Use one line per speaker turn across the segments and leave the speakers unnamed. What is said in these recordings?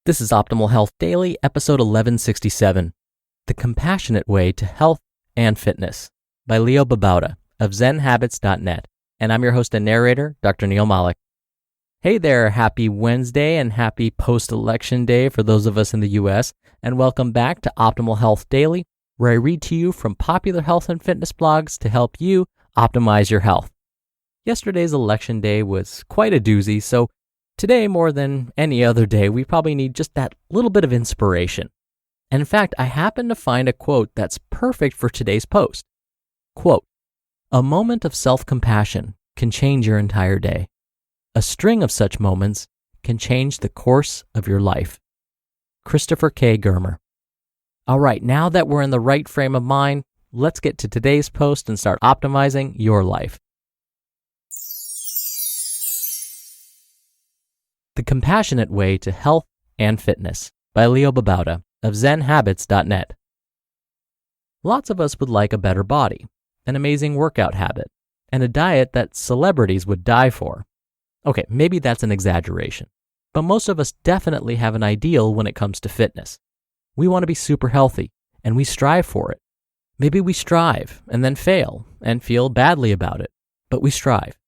This is Optimal Health Daily, episode 1167, The Compassionate Way to Health and Fitness by Babauta of ZenHabits.net. And I'm your host and narrator, Dr. Neil Malik. Hey there, happy Wednesday and happy post-election day for those of us in the U.S. And welcome back to Optimal Health Daily, where I read to you from popular health and fitness blogs to help you optimize your health. Yesterday's election day was quite a doozy, so today, more than any other day, we probably need just that little bit of inspiration. And in fact, I happened to find a quote that's perfect for today's post. Quote, "A moment of self-compassion can change your entire day. A string of such moments can change the course of your life." Christopher K. Germer. All right, now that we're in the right frame of mind, let's get to today's post and start optimizing your life. The Compassionate Way to Health and Fitness by Babauta of ZenHabits.net. Lots of us would like a better body, an amazing workout habit, and a diet that celebrities would die for. Okay, maybe that's an exaggeration, but most of us definitely have an ideal when it comes to fitness. We want to be super healthy, and we strive for it. Maybe we strive and then fail and feel badly about it, but we strive.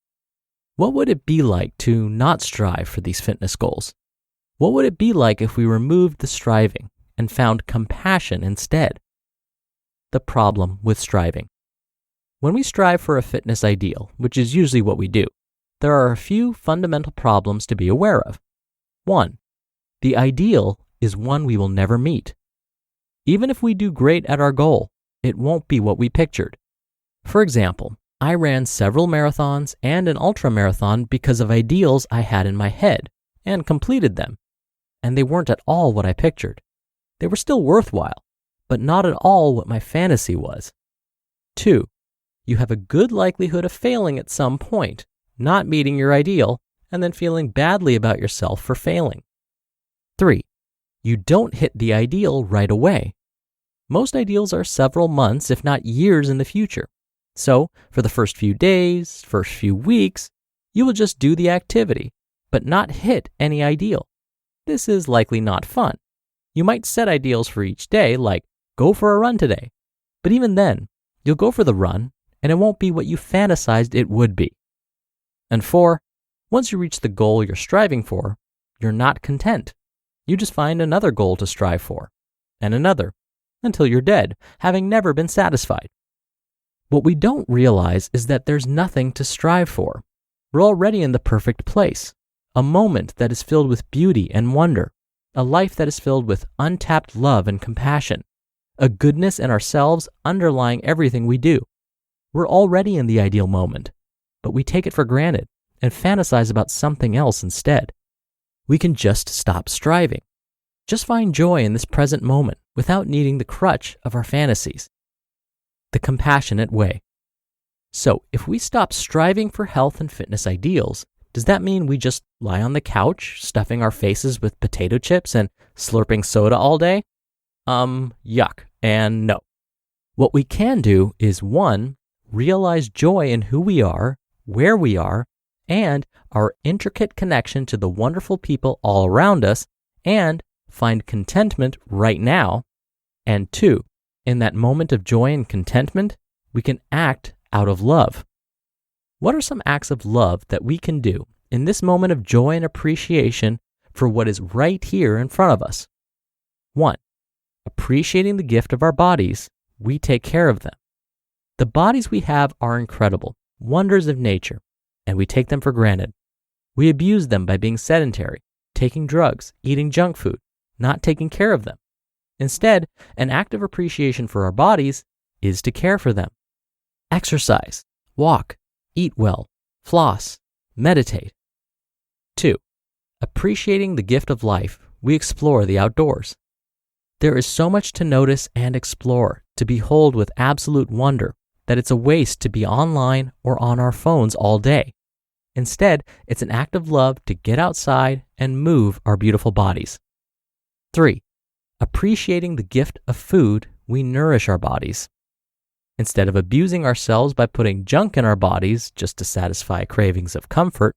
What would it be like to not strive for these fitness goals? What would it be like if we removed the striving and found compassion instead? The problem with striving. When we strive for a fitness ideal, which is usually what we do, there are a few fundamental problems to be aware of. 1. The ideal is one we will never meet. Even if we do great at our goal, it won't be what we pictured. For example, I ran several marathons and an ultramarathon because of ideals I had in my head and completed them. And they weren't at all what I pictured. They were still worthwhile, but not at all what my fantasy was. 2. You have a good likelihood of failing at some point, not meeting your ideal, and then feeling badly about yourself for failing. 3. You don't hit the ideal right away. Most ideals are several months, if not years in the future. So, for the first few days, first few weeks, you will just do the activity, but not hit any ideal. This is likely not fun. You might set ideals for each day, like go for a run today. But even then, you'll go for the run, and it won't be what you fantasized it would be. And 4, once you reach the goal you're striving for, you're not content. You just find another goal to strive for, and another, until you're dead, having never been satisfied. What we don't realize is that there's nothing to strive for. We're already in the perfect place, a moment that is filled with beauty and wonder, a life that is filled with untapped love and compassion, a goodness in ourselves underlying everything we do. We're already in the ideal moment, but we take it for granted and fantasize about something else instead. We can just stop striving. Just find joy in this present moment without needing the crutch of our fantasies. The Compassionate Way. So, if we stop striving for health and fitness ideals, does that mean we just lie on the couch, stuffing our faces with potato chips and slurping soda all day? Yuck, and no. What we can do is 1, realize joy in who we are, where we are, and our intricate connection to the wonderful people all around us, and find contentment right now. And 2, in that moment of joy and contentment, we can act out of love. What are some acts of love that we can do in this moment of joy and appreciation for what is right here in front of us? 1, appreciating the gift of our bodies, we take care of them. The bodies we have are incredible, wonders of nature, and we take them for granted. We abuse them by being sedentary, taking drugs, eating junk food, not taking care of them. Instead, an act of appreciation for our bodies is to care for them. Exercise, walk, eat well, floss, meditate. 2, appreciating the gift of life, we explore the outdoors. There is so much to notice and explore, to behold with absolute wonder, that it's a waste to be online or on our phones all day. Instead, it's an act of love to get outside and move our beautiful bodies. 3, appreciating the gift of food, we nourish our bodies. Instead of abusing ourselves by putting junk in our bodies just to satisfy cravings of comfort,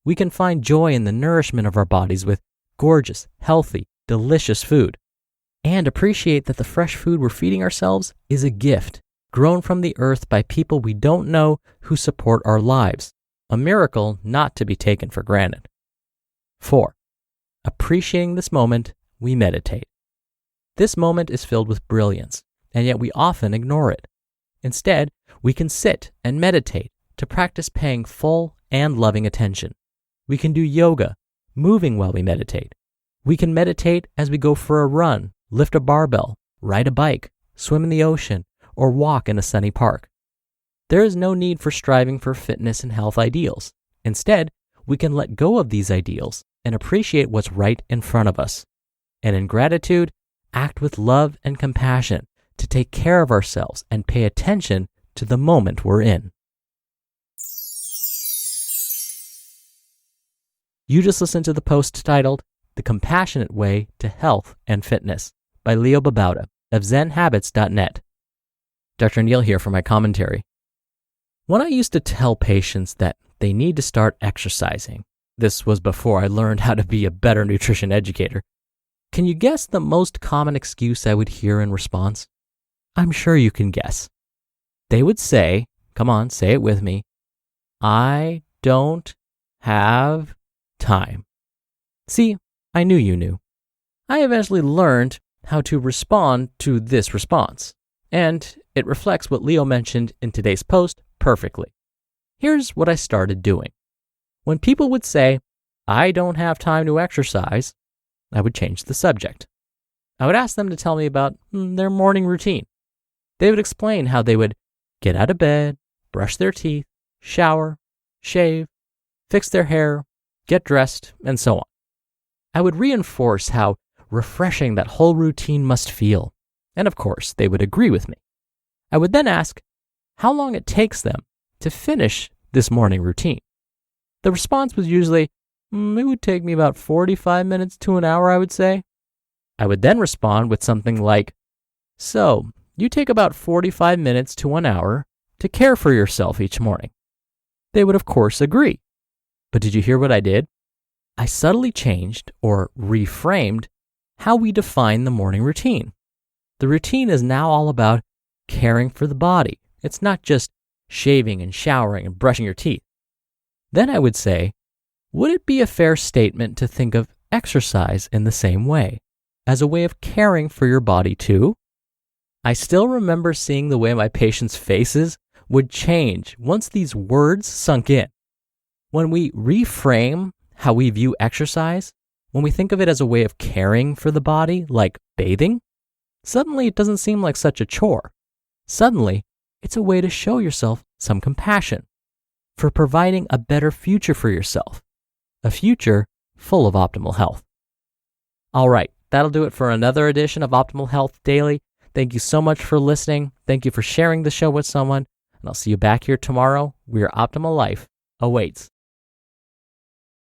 we can find joy in the nourishment of our bodies with gorgeous, healthy, delicious food, and appreciate that the fresh food we're feeding ourselves is a gift grown from the earth by people we don't know who support our lives, a miracle not to be taken for granted. 4. Appreciating this moment, we meditate. This moment is filled with brilliance, and yet we often ignore it. Instead, we can sit and meditate to practice paying full and loving attention. We can do yoga, moving while we meditate. We can meditate as we go for a run, lift a barbell, ride a bike, swim in the ocean, or walk in a sunny park. There is no need for striving for fitness and health ideals. Instead, we can let go of these ideals and appreciate what's right in front of us. And in gratitude, act with love and compassion to take care of ourselves and pay attention to the moment we're in. You just listened to the post titled The Compassionate Way to Health and Fitness by Leo Babauta of ZenHabits.net. Dr. Neil here for my commentary. When I used to tell patients that they need to start exercising, this was before I learned how to be a better nutrition educator, can you guess the most common excuse I would hear in response? I'm sure you can guess. They would say, come on, say it with me, I don't have time. See, I knew you knew. I eventually learned how to respond to this response, and it reflects what Leo mentioned in today's post perfectly. Here's what I started doing. When people would say, I don't have time to exercise, I would change the subject. I would ask them to tell me about their morning routine. They would explain how they would get out of bed, brush their teeth, shower, shave, fix their hair, get dressed, and so on. I would reinforce how refreshing that whole routine must feel, and of course, they would agree with me. I would then ask how long it takes them to finish this morning routine. The response was usually, it would take me about 45 minutes to an hour, I would say. I would then respond with something like, so, you take about 45 minutes to an hour to care for yourself each morning. They would of course agree. But did you hear what I did? I subtly changed or reframed how we define the morning routine. The routine is now all about caring for the body. It's not just shaving and showering and brushing your teeth. Then I would say, would it be a fair statement to think of exercise in the same way, as a way of caring for your body too? I still remember seeing the way my patients' faces would change once these words sunk in. When we reframe how we view exercise, when we think of it as a way of caring for the body, like bathing, suddenly it doesn't seem like such a chore. Suddenly, it's a way to show yourself some compassion for providing a better future for yourself, a future full of optimal health. All right, that'll do it for another edition of Optimal Health Daily. Thank you so much for listening. Thank you for sharing the show with someone, and I'll see you back here tomorrow where your optimal life awaits.